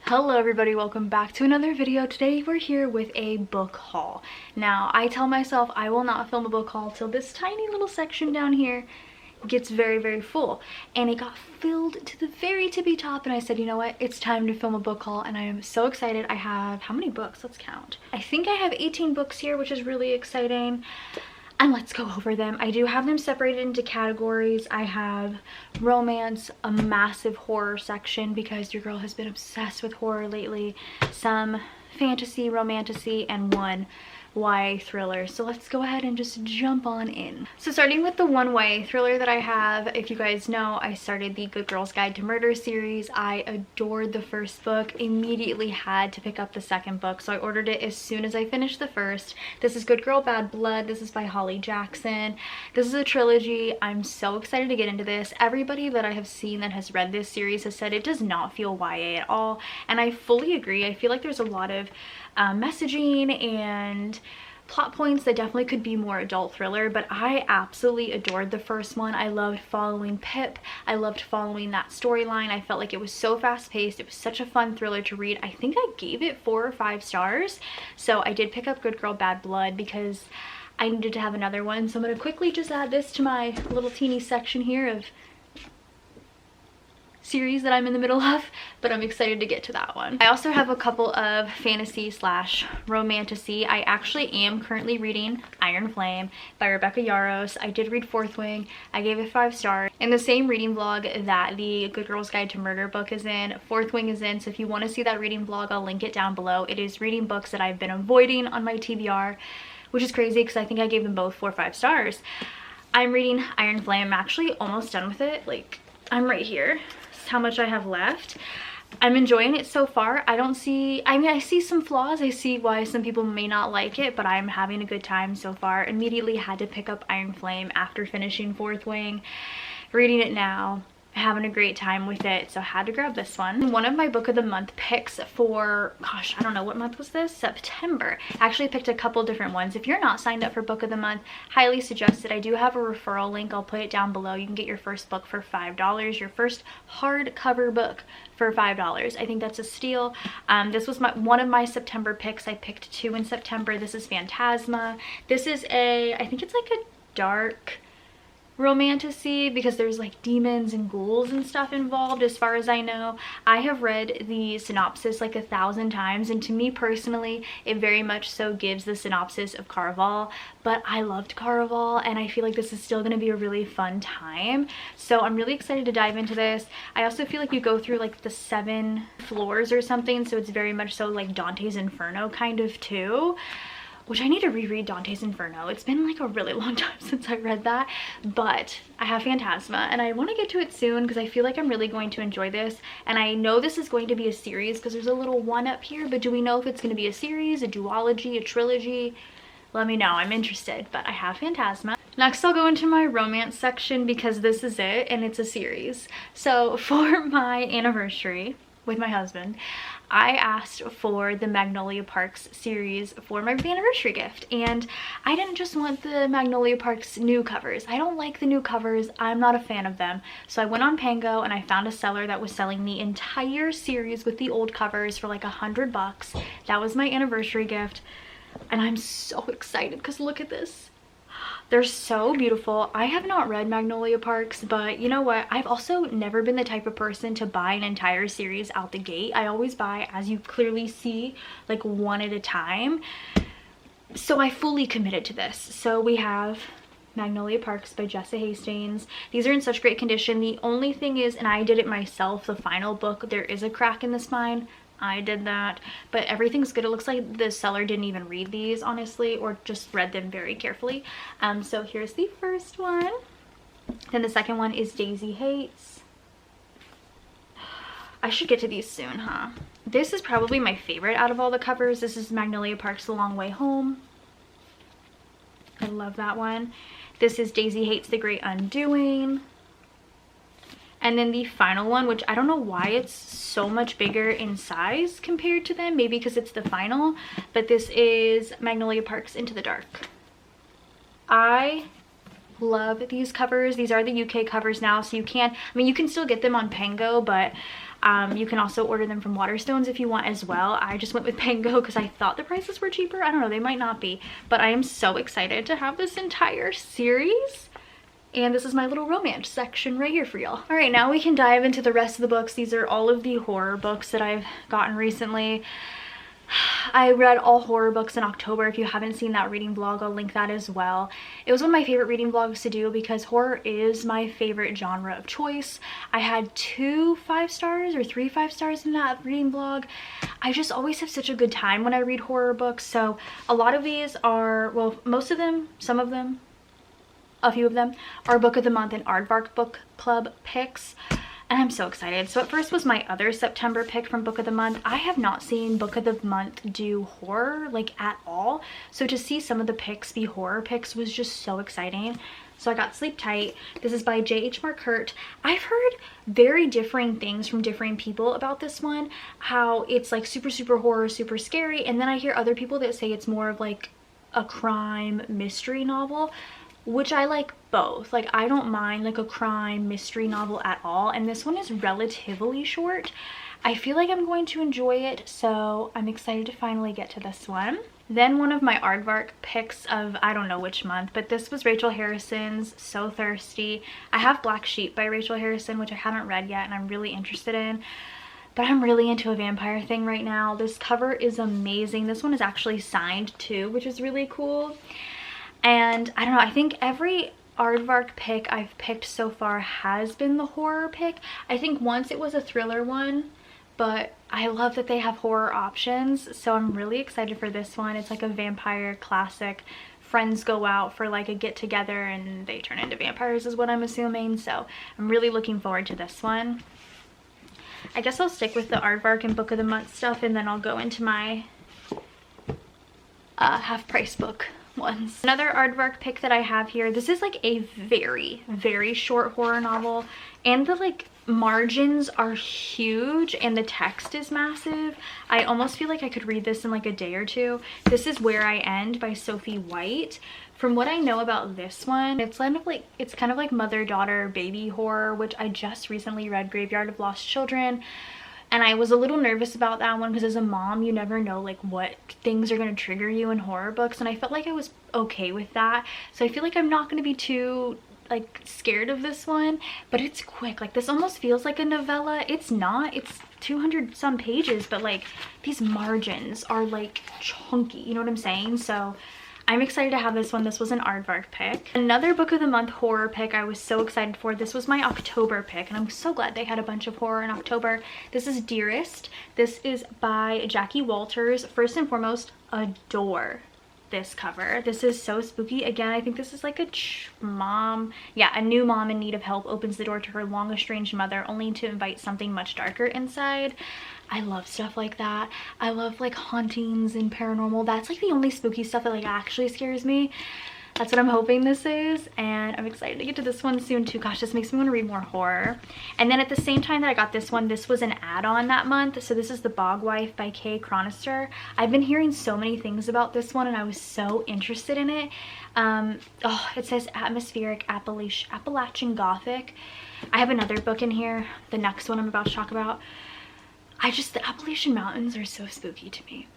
Hello everybody, welcome back to another video. Today we're here with a book haul. Now I tell myself I will not film a book haul till this tiny little section down here gets very full, and it got filled to the very tippy top, and I said, you know what, it's time to film a book haul. And I am so excited. I have, how many books? Let's count. I think I have 18 books here, which is really exciting. And let's go over them. I do have them separated into categories. I have romance, a massive horror section because your girl has been obsessed with horror lately, some fantasy, romantasy, and one YA thriller. So let's go ahead and just jump on in. So starting with the one YA thriller that I have, if you guys know, I started the Good Girl's Guide to Murder series. I adored the first book, immediately had to pick up the second book, so I ordered it as soon as I finished the first. This is Good Girl Bad Blood. This is by Holly Jackson. This is a trilogy. I'm so excited to get into this. Everybody that I have seen that has read this series has said it does not feel YA at all, and I fully agree. I feel like there's a lot of messaging and plot points that definitely could be more adult thriller, but I absolutely adored the first one. I loved following Pip. I loved following that storyline. I felt like it was so fast-paced. It was such a fun thriller to read. I think I gave it 4 or 5 stars. So I did pick up Good Girl Bad Blood because I needed to have another one. So I'm going to quickly just add this to my little teeny section here of series that I'm in the middle of, but I'm excited to get to that one. I also have a couple of fantasy slash romantasy. I actually am currently reading Iron Flame by Rebecca Yarros. I did read Fourth Wing. I gave it 5 stars. In the same reading vlog that the Good Girl's Guide to Murder book is in, Fourth Wing is in, so if you want to see that reading vlog, I'll link it down below. It is reading books that I've been avoiding on my TBR, which is crazy because I think I gave them both 4 or 5 stars. I'm reading Iron Flame. I'm actually almost done with it. Like, I'm right here. How much I have left. I'm enjoying it so far. I see some flaws. I see why some people may not like it, but I'm having a good time so far. Immediately had to pick up Iron Flame after finishing Fourth Wing. Reading it now, having a great time with it, so I had to grab this one. One of my book of the month picks for, gosh, I don't know, what month was this? September. I actually picked a couple different ones. If you're not signed up for book of the month, highly suggested. I do have a referral link. I'll put it down below. You can get your first book for $5, your first hardcover book for $5. I think that's a steal. This was one of my September picks. I picked 2 in September. This is Phantasma. This is I think it's like a dark romantasy because there's like demons and ghouls and stuff involved, as far as I know. I have read the synopsis like 1,000 times, and to me personally it very much so gives the synopsis of Caraval, but I loved Caraval and I feel like this is still going to be a really fun time, so I'm really excited to dive into this. I also feel like you go through like the 7 floors or something, so it's very much so like Dante's Inferno kind of too, which I need to reread Dante's Inferno. It's been like a really long time since I read that, but I have Phantasma and I want to get to it soon because I feel like I'm really going to enjoy this. And I know this is going to be a series because there's a little 1 up here, but do we know if it's going to be a series, a duology, a trilogy? Let me know. I'm interested, but I have Phantasma. Next, I'll go into my romance section because this is it and it's a series. So for my anniversary with my husband, I asked for the Magnolia Parks series for my anniversary gift, and I didn't just want the Magnolia Parks new covers. I don't like the new covers. I'm not a fan of them. So I went on Pango and I found a seller that was selling the entire series with the old covers for like $100. That was my anniversary gift, and I'm so excited because look at this. They're so beautiful. I have not read Magnolia Parks, but you know what? I've also never been the type of person to buy an entire series out the gate. I always buy, as you clearly see, like 1 at a time. So I fully committed to this. So we have Magnolia Parks by Jessa Hastings. These are in such great condition. The only thing is, and I did it myself, the final book, there is a crack in the spine. I did that, but everything's good. It looks like the seller didn't even read these, honestly, or just read them very carefully. So here's the first one. Then the second one is Daisy Hates. I should get to these soon, huh? This is probably my favorite out of all the covers. This is Magnolia Parks The Long Way Home. I love that one. This is Daisy Hates The Great Undoing. And then the final one, which I don't know why it's so much bigger in size compared to them, maybe because it's the final, but this is Magnolia Parks Into the Dark. I love these covers. These are the UK covers now, so you can, I mean, you can still get them on Pango, but You can also order them from Waterstones if you want as well. I just went with Pango because I thought the prices were cheaper. I don't know, they might not be, but I am so excited to have this entire series. And this is my little romance section right here for y'all. All right, now we can dive into the rest of the books. These are all of the horror books that I've gotten recently. I read all horror books in October. If you haven't seen that reading vlog, I'll link that as well. It was one of my favorite reading vlogs to do because horror is my favorite genre of choice. I had 2 5-stars or 3 5-stars in that reading vlog. I just always have such a good time when I read horror books. So a lot of these are, well, most of them, some of them, a few of them are Book of the Month and Aardvark Book Club picks. And I'm so excited. So at first was my other September pick from Book of the Month. I have not seen Book of the Month do horror like at all. So to see some of the picks be horror picks was just so exciting. So I got Sleep Tight. This is by J.H. Marquardt. I've heard very differing things from differing people about this one. How it's like super, super horror, super scary. And then I hear other people that say it's more of like a crime mystery novel, which I like both. Like, I don't mind like a crime mystery novel at all, and this one is relatively short. I feel like I'm going to enjoy it, so I'm excited to finally get to this one. Then one of my Aardvark picks of I don't know which month, but this was Rachel Harrison's So Thirsty. I have Black Sheep by Rachel Harrison, which I haven't read yet and I'm really interested in. But I'm really into a vampire thing right now. This cover is amazing. This one is actually signed too, which is really cool. And I don't know, I think every Aardvark pick I've picked so far has been the horror pick. I think once it was a thriller one, but I love that they have horror options. So I'm really excited for this one. It's like a vampire classic. Friends go out for like a get together and they turn into vampires is what I'm assuming. So I'm really looking forward to this one. I guess I'll stick with the Aardvark and Book of the Month stuff, and then I'll go into my half price book ones. Another Aardvark pick that I have here, this is like a very, very short horror novel, and the like margins are huge and the text is massive. I almost feel like I could read this in like a day or two. This is Where I End by Sophie White. From what I know about this one, it's kind of like mother-daughter baby horror, which I just recently read Graveyard of Lost Children. And I was a little nervous about that one because as a mom, you never know like what things are going to trigger you in horror books. And I felt like I was okay with that. So I feel like I'm not going to be too like scared of this one, but it's quick. Like this almost feels like a novella. It's not, it's 200 some pages, but like these margins are like chunky, you know what I'm saying? So I'm excited to have this one. This was an Aardvark pick. Another Book of the Month horror pick I was so excited for. This was my October pick, and I'm so glad they had a bunch of horror in October. This is Dearest. This is by Jackie Walters. First and foremost, adore this cover. This is so spooky. Again, I think this is like a mom. Yeah, a new mom in need of help opens the door to her long estranged mother only to invite something much darker inside. I love stuff like that. I love like hauntings and paranormal. That's like the only spooky stuff that like actually scares me. That's what I'm hoping this is, and I'm excited to get to this one soon too. Gosh, this makes me want to read more horror. And then at the same time that I got this one, this was an add-on that month. So this is The Bog Wife by Kay Chronister. I've been hearing so many things about this one and I was so interested in it. It says atmospheric Appalachian Gothic. I have another book in here, the next one I'm about to talk about. The Appalachian Mountains are so spooky to me.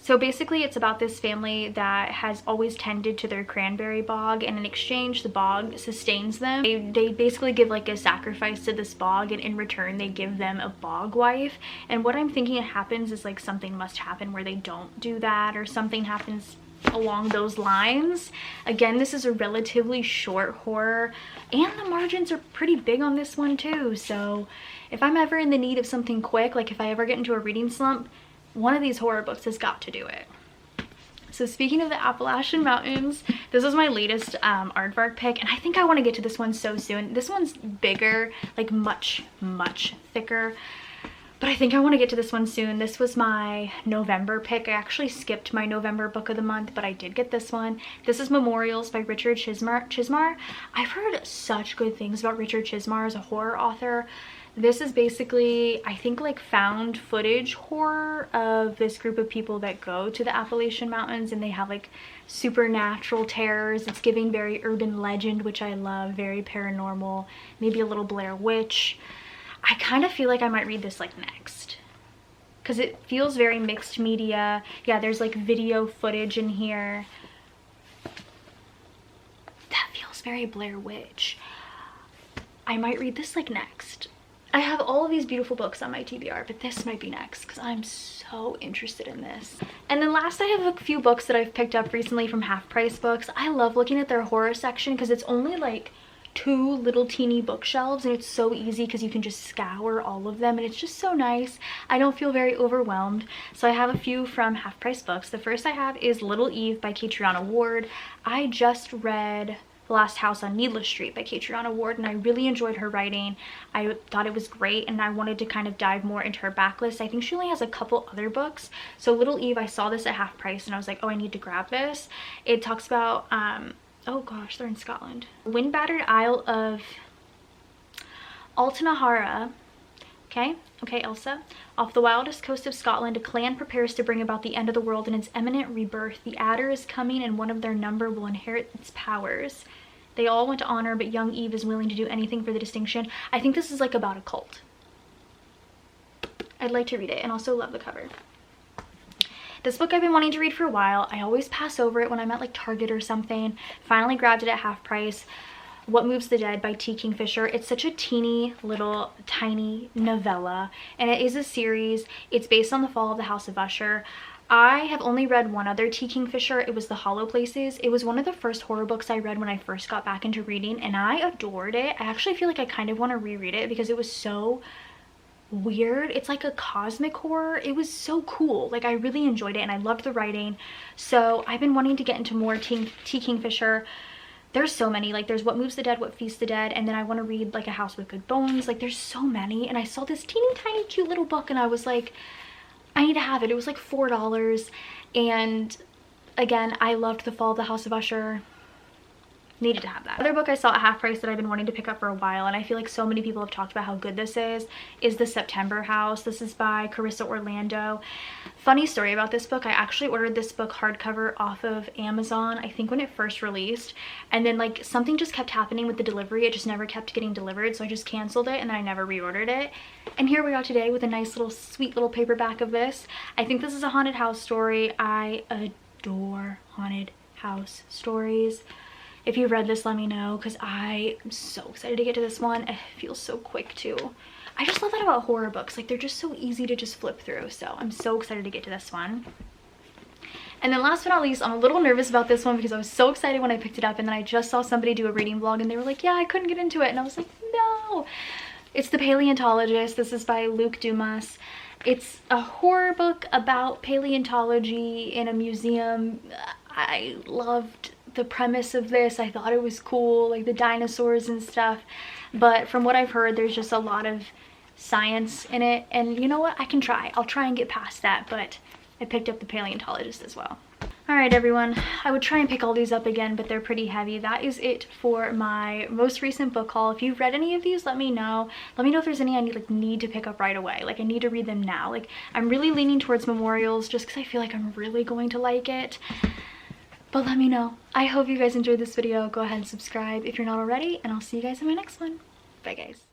So basically it's about this family that has always tended to their cranberry bog, and in exchange the bog sustains them. They basically give like a sacrifice to this bog, and in return they give them a bog wife. And what I'm thinking happens is like something must happen where they don't do that, or something happens along those lines. Again, this is a relatively short horror, and the margins are pretty big on this one too. So if I'm ever in the need of something quick, like if I ever get into a reading slump, one of these horror books has got to do it. So speaking of the Appalachian Mountains, this is my latest Aardvark pick, and I think I want to get to this one so soon. This one's bigger, like much thicker, but I think I want to get to this one soon. This was my November pick. I actually skipped my November Book of the Month, but I did get this one. This is Memorials by Richard Chismar. I've heard such good things about Richard Chismar as a horror author. This is basically, I think, like found footage horror of this group of people that go to the Appalachian Mountains, and they have like supernatural terrors. It's giving very urban legend, which I love, very paranormal, maybe a little Blair Witch. I kind of feel like I might read this like next, because it feels very mixed media. Yeah, there's like video footage in here. That feels very Blair Witch. I might read this like next. I have all of these beautiful books on my TBR, but this might be next because I'm so interested in this. And then last, I have a few books that I've picked up recently from Half Price Books. I love looking at their horror section because it's only like 2 little teeny bookshelves, and it's so easy because you can just scour all of them, and it's just so nice. I don't feel very overwhelmed. So I have a few from Half Price Books. The first I have is Little Eve by Catriona Ward. I just read The Last House on Needless Street by Catriona Ward, and I really enjoyed her writing. I thought it was great, and I wanted to kind of dive more into her backlist. I think she only has a couple other books. So Little Eve, I saw this at Half Price and I was like, oh, I need to grab this. It talks about oh gosh, they're in Scotland. Wind-battered Isle of Altanahara. Okay, Elsa. Off the wildest coast of Scotland, a clan prepares to bring about the end of the world and its imminent rebirth. The Adder is coming, and one of their number will inherit its powers. They all want to honor, but young Eve is willing to do anything for the distinction. I think this is like about a cult. I'd like to read it, and also love the cover. This book I've been wanting to read for a while. I always pass over it when I'm at like Target or something. Finally grabbed it at Half Price. What Moves the Dead by T. Kingfisher. It's such a teeny little tiny novella, and it is a series. It's based on the fall of the House of Usher. I have only read one other T. Kingfisher. It was The Hollow Places. It was one of the first horror books I read when I first got back into reading, and I adored it. I actually feel like I kind of want to reread it because it was so weird. It's like a cosmic horror. It was so cool. Like, I really enjoyed it, and I loved the writing. So I've been wanting to get into more T. Kingfisher. There's so many. Like, there's What Moves the Dead, What Feasts the Dead, and then I want to read like A House with Good Bones. Like, there's so many, and I saw this teeny tiny cute little book and I was like, I need to have it. It was like $4, and again, I loved The Fall of the House of Usher. Needed to have that. Another book I saw at Half Price that I've been wanting to pick up for a while, and I feel like so many people have talked about how good this is The September House. This is by Carissa Orlando. Funny story about this book, I actually ordered this book hardcover off of Amazon, I think when it first released, and then like something just kept happening with the delivery. It just never kept getting delivered, so I just canceled it and I never reordered it. And here we are today with a nice little sweet little paperback of this. I think this is a haunted house story. I adore haunted house stories. If you've read this, let me know, because I am so excited to get to this one. It feels so quick too. I just love that about horror books. Like, they're just so easy to just flip through. So I'm so excited to get to this one. And then last but not least, I'm a little nervous about this one because I was so excited when I picked it up, and then I just saw somebody do a reading vlog and they were like, yeah, I couldn't get into it. And I was like, no. It's The Paleontologist. This is by Luc Dumas. It's a horror book about paleontology in a museum. I loved the premise of this. I thought it was cool, like the dinosaurs and stuff, but from what I've heard, there's just a lot of science in it, and you know what, I'll try and get past that. But I picked up The Paleontologist as well. All right, everyone, I would try and pick all these up again, but they're pretty heavy. That is it for my most recent book haul. If you've read any of these, let me know. Let me know if there's any I need to pick up right away. Like, I need to read them now. Like, I'm really leaning towards memorials just because I feel like I'm really going to like it. But let me know. I hope you guys enjoyed this video. Go ahead and subscribe if you're not already, and I'll see you guys in my next one. Bye, guys.